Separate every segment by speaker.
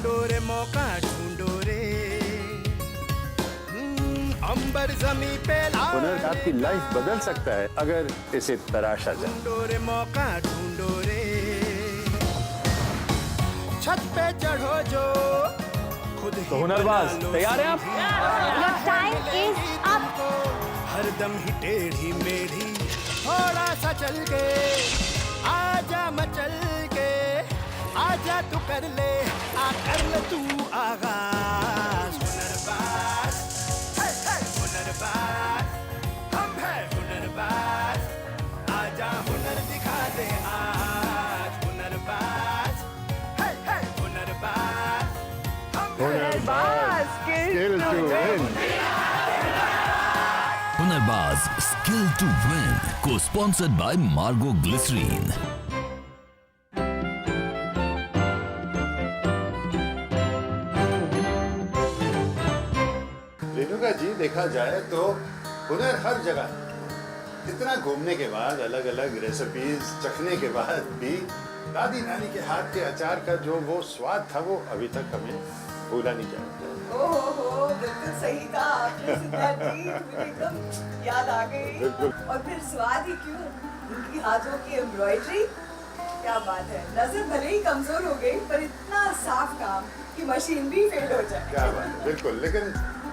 Speaker 1: ढूंढो रे मौका ढूंढो रे, अंबर जमी पे
Speaker 2: हुनर आपकी लाइफ बदल सकता है अगर इसे तराशा जाए।
Speaker 1: ढूंढो रे मौका ढूंढो रे, छत पे चढ़ो जो खुद ही
Speaker 2: तो हुनरबाज तैयार हैं आप?
Speaker 3: Your time is up.
Speaker 1: हरदम ही टेढ़ी मेढ़ी थोड़ा सा चल के आजा मचल के, आजा तू कर ले आ कर ले तू आगाज। हुनरबाज है हुनरबाज, हम है हुनरबाज, आजा हुनर दिखा दे आज। हुनरबाज है हुनरबाज, हम है
Speaker 2: Hunarbaaz skill to win.
Speaker 4: Hunarbaaz skill to win को sponsored by Margo glycerine.
Speaker 2: Renuka ji, देखा जाए तो हुनर हर जगह है। इतना घूमने के बाद, अलग अलग रेसिपीज चखने के बाद भी दादी नानी के हाथ के अचार का जो वो स्वाद था वो अभी तक हमें भूला नहीं जाता।
Speaker 5: ओहो, बिल्कुल सही कहा आपने सिद्धार्थ जी, मुझे एकदम याद आ गई।
Speaker 2: बिल्कुल।
Speaker 5: और फिर स्वाद ही क्यों, उनकी हाथों की एम्ब्रॉयडरी, क्या बात है। नजर भले ही कमजोर हो गई पर इतना साफ काम कि मशीन भी फेल हो जाए।
Speaker 2: क्या बात है, बिल्कुल। लेकिन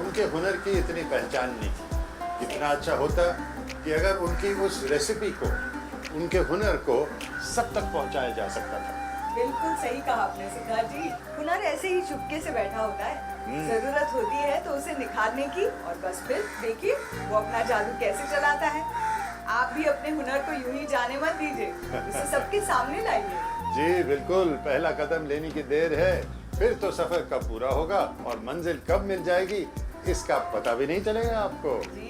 Speaker 2: उनके हुनर की इतनी पहचान नहीं थी। इतना अच्छा होता कि अगर उनकी उस रेसिपी को, उनके हुनर को सब तक पहुंचाया जा सकता था।
Speaker 5: बिल्कुल सही कहा आपने सिद्धार्थ जी, हुनर ऐसे ही चुपके से बैठा होता है। जरूरत होती है तो उसे निखारने की, और बस फिर देखिए वो अपना जादू कैसे चलाता है। आप भी अपने हुनर को यूं ही जाने मत दीजिए, इसे सबके सामने लाइए।
Speaker 2: जी बिल्कुल, पहला कदम लेने की देर है, फिर तो सफर कब पूरा होगा और मंजिल कब मिल जाएगी इसका पता भी नहीं चलेगा आपको।
Speaker 5: जी,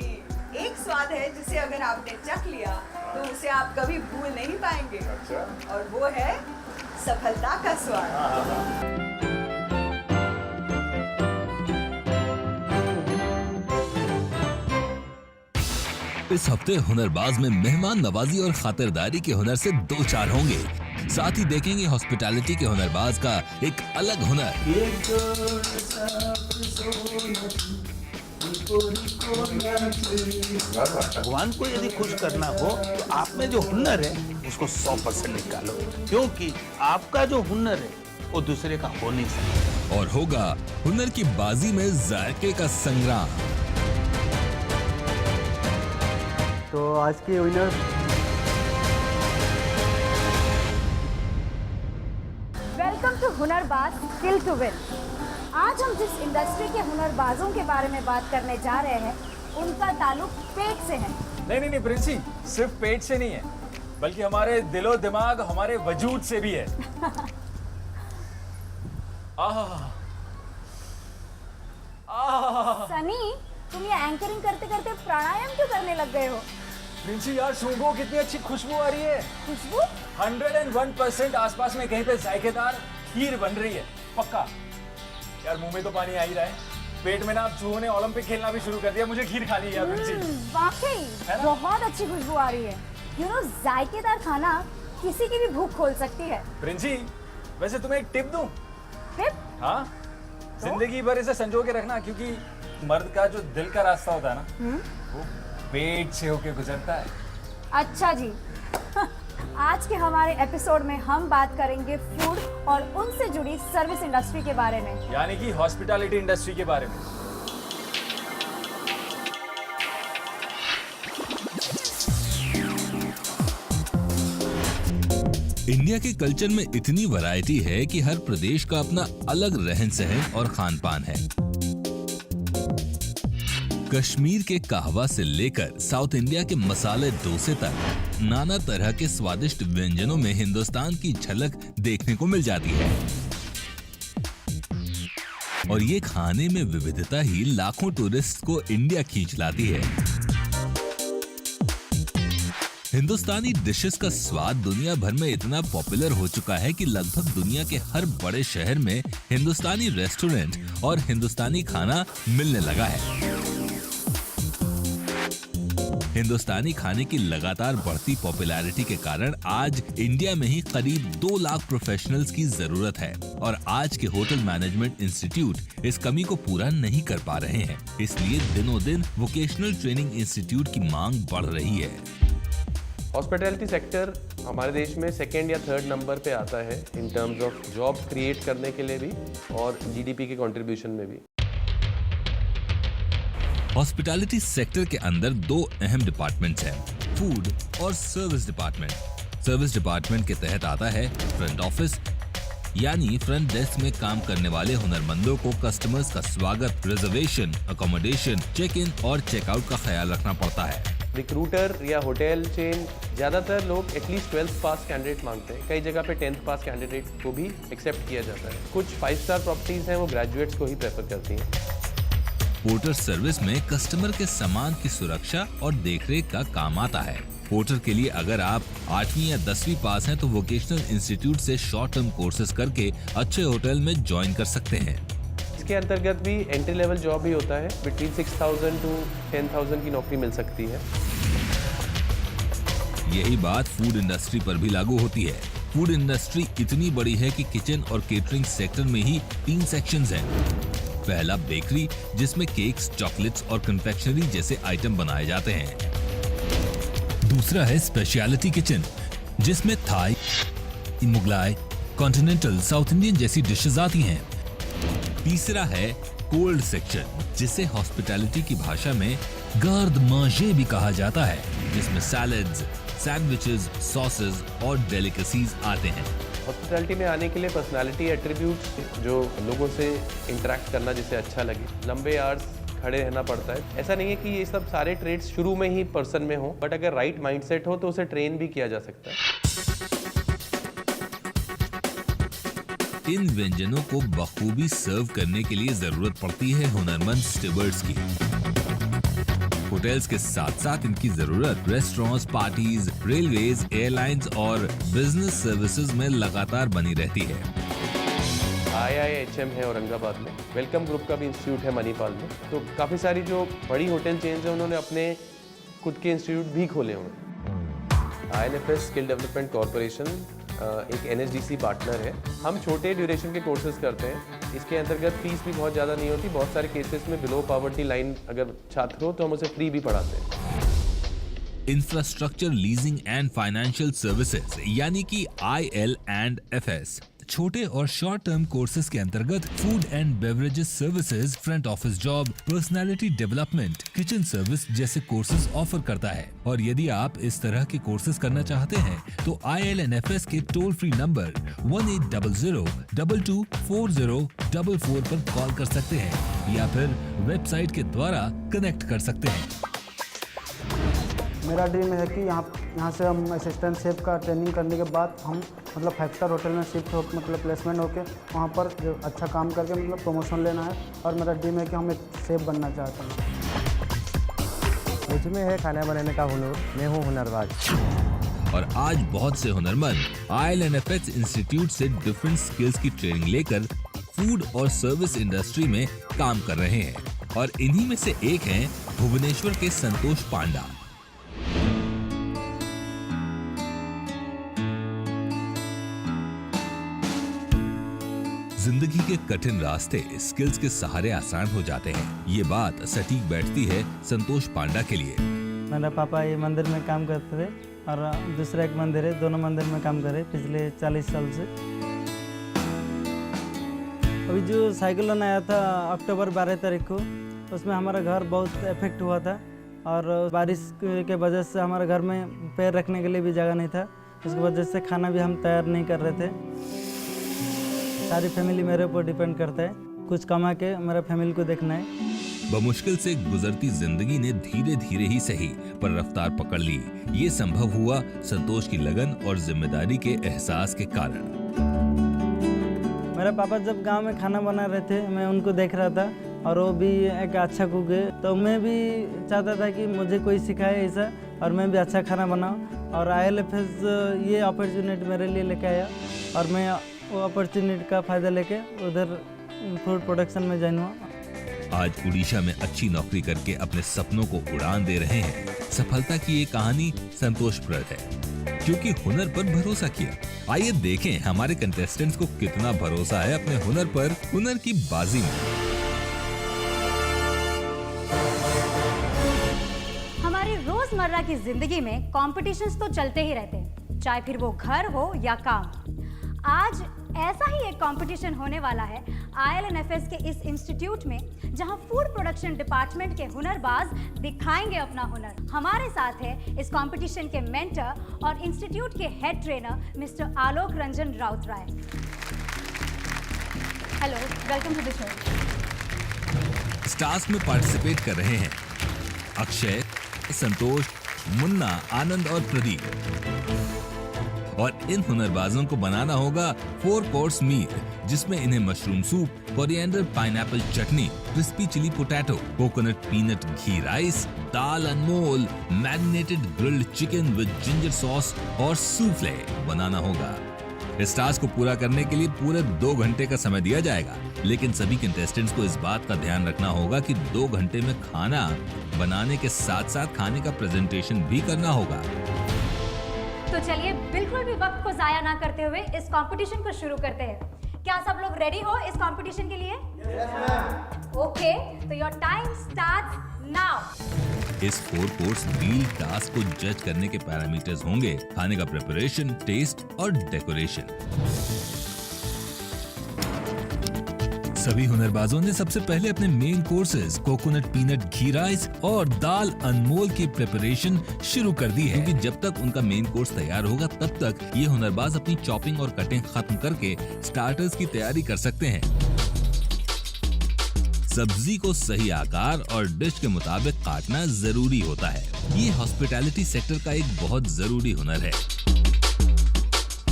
Speaker 5: एक स्वाद है जिसे अगर आपने चख लिया तो उसे आप कभी भूल नहीं पाएंगे।
Speaker 2: अच्छा।
Speaker 5: और वो है सफलता का स्वाद।
Speaker 4: इस हफ्ते हुनरबाज में मेहमान नवाजी और खातिरदारी के हुनर से दो चार होंगे। साथ ही देखेंगे हॉस्पिटैलिटी के हुनरबाज का एक अलग हुनर।
Speaker 6: भगवान को यदि खुश करना हो तो आप में जो हुनर है उसको 100% निकालो, क्योंकि आपका जो हुनर है वो दूसरे का हो नहीं सकता।
Speaker 4: और होगा हुनर की बाजी में जायके का संग्राम।
Speaker 7: तो आज की winner
Speaker 3: welcome to Hunarbaaz skill to win. आज हम जिस इंडस्ट्री के हुनरबाजों के बारे में बात करने जा रहे हैं उनका ताल्लुक पेट से है।
Speaker 8: नहीं प्रिंसी, सिर्फ पेट से नहीं है बल्कि हमारे दिलो दिमाग, हमारे वजूद से भी है।
Speaker 3: सनी, तुम ये एंकरिंग करते करते प्राणायाम क्यों करने लग गए हो?
Speaker 8: प्रिंसी यार, सूंघो कितनी अच्छी खुशबू आ रही है।
Speaker 3: खुशबू?
Speaker 8: 101% आसपास में कहीं पे जायकेदार खीर बन रही है, पक्का। यार मुंह में तो पानी आ ही रहा है, पेट में ना अब चूहों ने ओलंपिक खेलना भी शुरू कर दिया। मुझे खीर खानी है यार प्रिंसी।
Speaker 3: वाकई बहुत अच्छी खुशबू आ रही है। यू नो, जायकेदार खाना किसी की भी भूख खोल सकती है।
Speaker 8: प्रिंसी, वैसे तुम्हें एक टिप दूं?
Speaker 3: टिप?
Speaker 8: हाँ, जिंदगी भर इसे संजो के रखना, क्योंकि मर्द का जो दिल का रास्ता होता है ना, वो पेट से होके गुजरता है।
Speaker 3: अच्छा जी। आज के हमारे एपिसोड में हम बात करेंगे फूड और उनसे जुड़ी सर्विस इंडस्ट्री के बारे में,
Speaker 8: यानी कि हॉस्पिटैलिटी इंडस्ट्री के बारे में।
Speaker 4: इंडिया के कल्चर में इतनी वैरायटी है कि हर प्रदेश का अपना अलग रहन सहन और खान पान है। कश्मीर के कहवा से लेकर साउथ इंडिया के मसाले डोसे तक नाना तरह के स्वादिष्ट व्यंजनों में हिंदुस्तान की झलक देखने को मिल जाती है। और ये खाने में विविधता ही लाखों टूरिस्ट को इंडिया खींच लाती है। हिंदुस्तानी डिशेस का स्वाद दुनिया भर में इतना पॉपुलर हो चुका है कि लगभग दुनिया के हर बड़े शहर में हिंदुस्तानी रेस्टोरेंट और हिंदुस्तानी खाना मिलने लगा है। हिंदुस्तानी खाने की लगातार बढ़ती पॉपुलैरिटी के कारण आज इंडिया में ही करीब 2 लाख प्रोफेशनल्स की जरूरत है और आज के होटल मैनेजमेंट इंस्टीट्यूट इस कमी को पूरा नहीं कर पा रहे हैं। इसलिए दिनों दिन वोकेशनल ट्रेनिंग इंस्टीट्यूट की मांग बढ़ रही है।
Speaker 9: हॉस्पिटैलिटी सेक्टर हमारे देश में 2nd या 3rd नंबर पे आता है in terms of job create करने के लिए भी और जीडीपी के कंट्रीब्यूशन में भी।
Speaker 4: हॉस्पिटैलिटी सेक्टर के अंदर 2 अहम डिपार्टमेंट्स हैं, फूड और सर्विस डिपार्टमेंट। सर्विस डिपार्टमेंट के तहत आता है फ्रंट ऑफिस, यानी फ्रंट डेस्क में काम करने वाले हुनरमंदों को कस्टमर्स का स्वागत, रिजर्वेशन, अकोमोडेशन, चेक इन और चेकआउट का ख्याल रखना पड़ता है।
Speaker 9: रिक्रूटर या होटल चेन ज़्यादातर लोग एटलीस्ट 12th पास कैंडिडेट मांगते हैं। कई जगह पे 10th पास कैंडिडेट को भी एक्सेप्ट किया जाता है। कुछ 5 स्टार प्रॉपर्टीज हैं वो ग्रेजुएट्स को ही प्रेफर करती हैं।
Speaker 4: पोर्टर सर्विस में कस्टमर के सामान की सुरक्षा और देखरेख का काम आता है। पोर्टर के लिए अगर आप 8वीं या 10वीं पास हैं तो वोकेशनल इंस्टीट्यूट से शॉर्ट टर्म कोर्सेज करके अच्छे होटल में ज्वाइन कर सकते हैं।
Speaker 9: इसके अंतर्गत भी एंट्री लेवल जॉब भी होता है, बिटवीन 6,000 to 10,000 की नौकरी मिल सकती है।
Speaker 4: यही बात फूड इंडस्ट्री पर भी लागू होती है। फूड इंडस्ट्री इतनी बड़ी है कि किचन और केटरिंग सेक्टर में ही 3 सेक्शंस हैं। पहला बेकरी, जिसमें केक्स, चॉकलेट्स और कन्फेक्शनरी जैसे आइटम बनाए जाते हैं। दूसरा है स्पेशलिटी किचन, जिसमें Thai, Mughlai, continental, south Indian जैसी डिशेज आती हैं। तीसरा है कोल्ड सेक्शन, जिसे हॉस्पिटैलिटी की भाषा में गार्ड मांजे भी कहा जाता है, जिसमें सैलड्स, सैंडविचेस, सॉसेज और डेलिकेसीज आते हैं।
Speaker 9: हॉस्पिटैलिटी में आने के लिए पर्सनालिटी एट्रीब्यूट्स, जो लोगों से इंटरेक्ट करना जिसे अच्छा लगे, लंबे आवर्स खड़े रहना पड़ता है। ऐसा नहीं है कि ये सब सारे ट्रेड्स शुरू में ही पर्सन में हो, बट अगर राइट माइंडसेट हो तो उसे ट्रेन भी किया जा सकता है।
Speaker 4: इन व्यंजनों को बखूबी सर्व करने के लिए जरूरत पड़ती है हुनरमंद स्टीवर्ड्स की। होटल्स के साथ साथ इनकी जरूरत रेस्टोरेंट्स, पार्टीज, रेलवेज, एयरलाइंस और बिजनेस सर्विसेज में लगातार बनी रहती है।
Speaker 9: IIHM है औरंगाबाद में, वेलकम ग्रुप का भी इंस्टीट्यूट है मणिपाल में। तो काफ़ी सारी जो बड़ी होटल चेन्स हैं उन्होंने अपने खुद के इंस्टीट्यूट भी खोले हुए हैं। INFS स्किल डेवलपमेंट कॉरपोरेशन एक NSDC पार्टनर है। हम छोटे ड्यूरेशन के कोर्सेज करते हैं। इसके अंतर्गत फीस भी बहुत ज़्यादा नहीं होती। बहुत सारे केसेस में बिलो पॉवर्टी लाइन अगर छात्र हो तो हम उसे फ्री भी पढ़ाते हैं।
Speaker 4: Infrastructure leasing and financial services यानी कि IL&FS छोटे और शॉर्ट टर्म कोर्सेज के अंतर्गत food and beverages services, front office job, personality development, kitchen service जैसे कोर्सेज ऑफर करता है। और यदि आप इस तरह के कोर्सेज करना चाहते हैं तो IL&FS के टोल फ्री नंबर 1800-224044 पर कॉल कर सकते हैं या फिर वेबसाइट के द्वारा कनेक्ट कर सकते हैं।
Speaker 7: मेरा ड्रीम है कि यहाँ से हम असिस्टेंट शेफ का ट्रेनिंग करने के बाद हम मतलब 5 स्टार होटल में शिफ्ट हो, मतलब प्लेसमेंट होके वहाँ पर जो अच्छा काम करके मतलब प्रमोशन लेना है। और मेरा ड्रीम है कि हम एक शेफ बनना चाहता हूँ।
Speaker 10: मुझमें है खाना बनाने का हुनर, मैं हूँ हुनरबाज।
Speaker 4: और आज बहुत से हुनरमंद IL&FS इंस्टीट्यूट से डिफरेंट स्किल्स की ट्रेनिंग लेकर फूड और सर्विस इंडस्ट्री में काम कर रहे हैं। और इन्हीं में से एक हैं भुवनेश्वर के संतोष पांडा। जिंदगी के कठिन रास्ते स्किल्स के सहारे आसान हो जाते हैं। ये बात सटीक बैठती है संतोष पांडा के लिए।
Speaker 11: मेरा पापा ये मंदिर में काम करते थे और दूसरा एक मंदिर है, दोनों मंदिर में काम करे पिछले 40 साल से। अभी जो साइक्लोन आया था अक्टूबर 12 तारीख को, उसमें हमारा घर बहुत इफेक्ट हुआ था और बारिश के वजह से हमारे घर में पैर रखने के लिए भी जगह नहीं था। इसकी वजह से खाना भी हम तैयार नहीं कर रहे थे। सारी फैमिली मेरे ऊपर डिपेंड करता है, कुछ कमा के मेरा फैमिली को देखना है।
Speaker 4: बमुश्किल से गुजरती जिंदगी ने धीरे धीरे ही सही पर रफ्तार पकड़ ली। ये संभव हुआ संतोष की लगन और जिम्मेदारी के एहसास के कारण।
Speaker 11: मेरे पापा जब गांव में खाना बना रहे थे, मैं उनको देख रहा था और वो भी एक अच्छा कुक है, तो मैं भी चाहता था कि मुझे कोई सिखाए ऐसा और मैं भी अच्छा खाना बनाऊं। और IL&FS ये अपॉर्चुनिटी मेरे लिए लेके आया और मैं वो अपॉर्चुनिटी का फ़ायदा लेके उधर फूड प्रोडक्शन में ज्वाइन हुआ।
Speaker 4: आज उड़ीसा में अच्छी नौकरी करके अपने सपनों को उड़ान दे रहे हैं। सफलता की ये कहानी संतोषप्रद है क्योंकि हुनर पर भरोसा किया। आइए देखें हमारे कंटेस्टेंट्स को कितना भरोसा है अपने हुनर पर, हुनर की बाजी में।
Speaker 3: हमारी रोजमर्रा की जिंदगी में कॉम्पिटिशन्स तो चलते ही रहते हैं, चाहे फिर वो घर हो या काम। आज ऐसा ही एक कंपटीशन होने वाला है ILNFS के इस इंस्टीट्यूट में, जहां फूड प्रोडक्शन डिपार्टमेंट के हुनरबाज दिखाएंगे अपना हुनर। हमारे साथ है इस कंपटीशन के मेंटर और इंस्टीट्यूट के head trainer mister Alok Ranjan Routray. Hello, welcome to the show.
Speaker 4: Stars में पार्टिसिपेट कर रहे हैं अक्षय, संतोष, मुन्ना, आनंद और प्रदीप। और इन हुनरबाजों को बनाना होगा 4 कोर्स मील, जिसमें इन्हें mushroom soup, coriander pineapple chutney, crispy chilli potato, coconut peanut ghee rice, दाल अनमोल, marinated grilled chicken with ginger sauce और सूफले बनाना होगा। इस टास्क को पूरा करने के लिए पूरे 2 घंटे का समय दिया जाएगा, लेकिन सभी कंटेस्टेंट्स को इस बात का ध्यान रखना होगा कि 2 घंटे में खाना बनाने के साथ साथ खाने का प्रेजेंटेशन भी करना होगा।
Speaker 3: तो चलिए बिल्कुल भी वक्त को जाया ना करते हुए इस कंपटीशन को शुरू करते हैं। क्या सब लोग रेडी हो इस कंपटीशन के लिए? Yes, ma'am. ओके, तो योर टाइम स्टार्ट्स नाउ।
Speaker 4: इस 4 कोर्स मील टास्क को जज करने के पैरामीटर्स होंगे खाने का प्रिपरेशन, टेस्ट और डेकोरेशन। सभी हुनरबाजों ने सबसे पहले अपने main courses coconut peanut ghee rice और दाल अनमोल की प्रिपरेशन शुरू कर दी है, क्योंकि जब तक उनका मेन कोर्स तैयार होगा तब तक ये हुनरबाज अपनी चॉपिंग और कटिंग खत्म करके स्टार्टर्स की तैयारी कर सकते हैं। सब्जी को सही आकार और डिश के मुताबिक काटना जरूरी होता है। ये हॉस्पिटैलिटी सेक्टर का एक बहुत जरूरी हुनर है।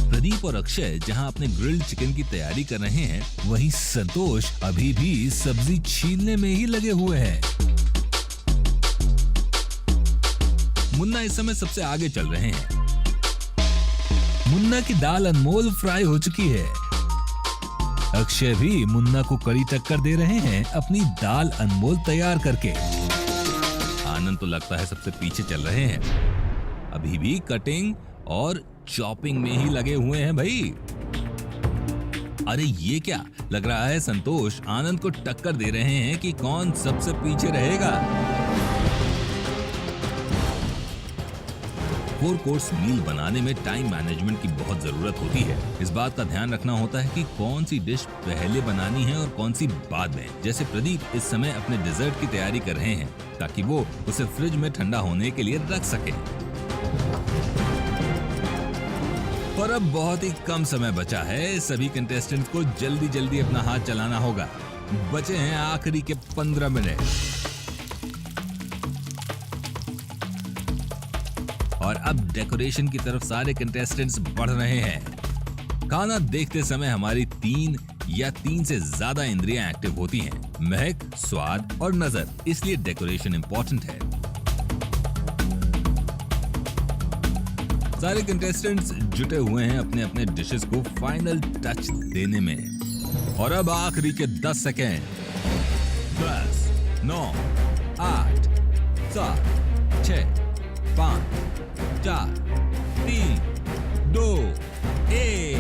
Speaker 4: प्रदीप और अक्षय जहां अपने ग्रिल्ड चिकन की तैयारी कर रहे हैं, वहीं संतोष अभी भी सब्जी छीलने में ही लगे हुए हैं। मुन्ना इस समय सबसे आगे चल रहे हैं। मुन्ना की दाल अनमोल फ्राई हो चुकी है। अक्षय भी मुन्ना को कड़ी टक्कर दे रहे हैं अपनी दाल अनमोल तैयार करके। आनंद तो लगता है सबसे पीछे चल रहे हैं, अभी भी कटिंग और चॉपिंग में ही लगे हुए हैं भाई। अरे ये क्या लग रहा है, संतोष आनंद को टक्कर दे रहे हैं कि कौन सबसे पीछे रहेगा। 4 कोर्स मील बनाने में टाइम मैनेजमेंट की बहुत जरूरत होती है। इस बात का ध्यान रखना होता है कि कौन सी डिश पहले बनानी है और कौन सी बाद में। जैसे प्रदीप इस समय अपने डिजर्ट की तैयारी कर रहे हैं ताकि वो उसे फ्रिज में ठंडा होने के लिए रख सके। और अब बहुत ही कम समय बचा है, सभी कंटेस्टेंट्स को जल्दी जल्दी अपना हाथ चलाना होगा। बचे हैं आखिरी के 15 मिनट। और अब डेकोरेशन की तरफ सारे कंटेस्टेंट्स बढ़ रहे हैं। खाना देखते समय हमारी 3 या 3 से ज्यादा इंद्रियां एक्टिव होती हैं, महक, स्वाद और नजर, इसलिए डेकोरेशन इंपॉर्टेंट है। सारे कंटेस्टेंट्स जुटे हुए हैं अपने अपने डिशेस को फाइनल टच देने में। और अब आखिरी के 10 सेकेंड। 10, 9, 8, 7, 6, 5, 4, 3, 2, 1।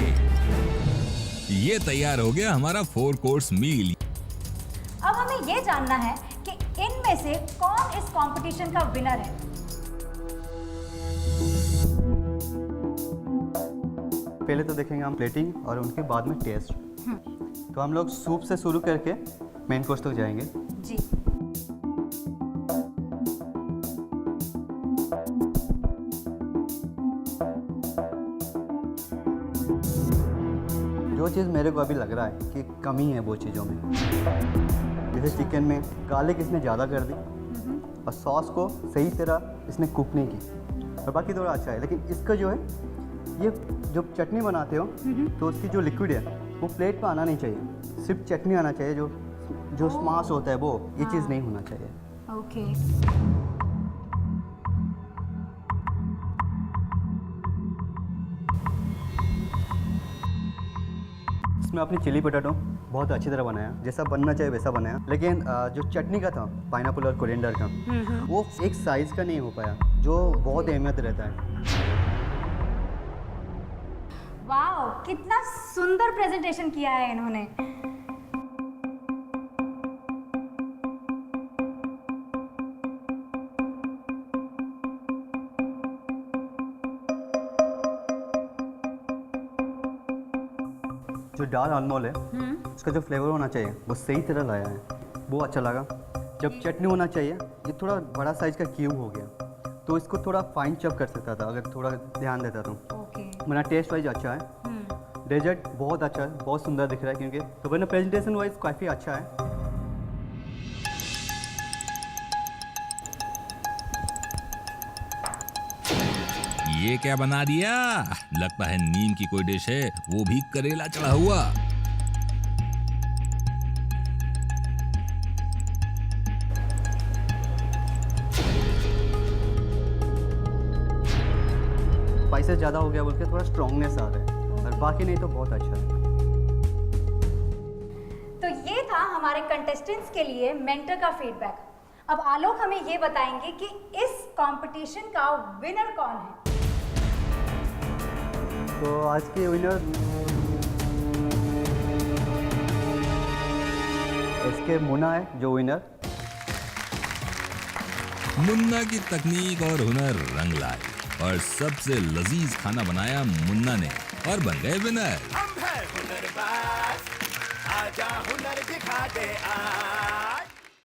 Speaker 4: ये तैयार हो गया हमारा 4 कोर्स मील।
Speaker 3: अब हमें ये जानना है कि इनमें से कौन इस कंपटीशन का विनर है।
Speaker 10: पहले तो देखेंगे हम प्लेटिंग और उनके बाद में टेस्ट। तो हम लोग सूप से शुरू करके मेन कोर्स तक जाएंगे।
Speaker 3: जी।
Speaker 10: जो चीज़ मेरे को अभी लग रहा है कि कमी है वो चीज़ों में, जैसे चिकन में गार्लिक इसने ज़्यादा कर दी और सॉस को सही तरह इसने कुक नहीं की, और बाकी थोड़ा अच्छा है। लेकिन इसका जो है, ये जो चटनी बनाते हो तो उसकी जो लिक्विड है वो प्लेट पे आना नहीं चाहिए, सिर्फ चटनी आना चाहिए। जो स्मास होता है वो, ये चीज़ नहीं होना चाहिए।
Speaker 3: ओके।
Speaker 10: इसमें अपनी चिली पोटैटो बहुत अच्छी तरह बनाया, जैसा बनना चाहिए वैसा बनाया। लेकिन जो चटनी का था पाइनएप्पल और कोरिएंडर का, वो एक साइज़ का नहीं हो पाया, जो बहुत अहमियत रहता है।
Speaker 3: वाओ, कितना सुंदर प्रेजेंटेशन किया है इन्होंने।
Speaker 10: जो दाल अनमोल है उसका जो फ्लेवर होना चाहिए वो सही तरह लाया है, वो अच्छा लगा। जब चटनी होना चाहिए, ये थोड़ा बड़ा साइज का क्यूब हो गया, तो इसको थोड़ा फाइन चॉप कर सकता था अगर थोड़ा ध्यान देता तो। मेरा टेस्ट वाइज अच्छा है। डेजर्ट बहुत अच्छा है, बहुत सुंदर दिख रहा है, क्योंकि तो वरना प्रेजेंटेशन वाइज काफ़ी अच्छा है।
Speaker 4: ये क्या बना दिया? लगता है नीम की कोई डिश है, वो भी करेला चढ़ा हुआ।
Speaker 10: स्पाइसेस ज़्यादा हो गया बोल के थोड़ा स्ट्रॉन्गनेस आ रहा है, और बाकी नहीं तो बहुत अच्छा है।
Speaker 3: तो ये था हमारे कंटेस्टेंट्स के लिए मेंटर का फीडबैक। अब आलोक हमें ये बताएंगे कि इस कंपटीशन का विनर कौन है।
Speaker 10: तो आज के विनर इसके मुन्ना है, जो विनर।
Speaker 4: मुन्ना की तकनीक और हुनर रंग लाए और सबसे लजीज खाना बनाया मुन्ना ने और बन गए विनर।
Speaker 1: हम है हुनरबाज, आजा हुनर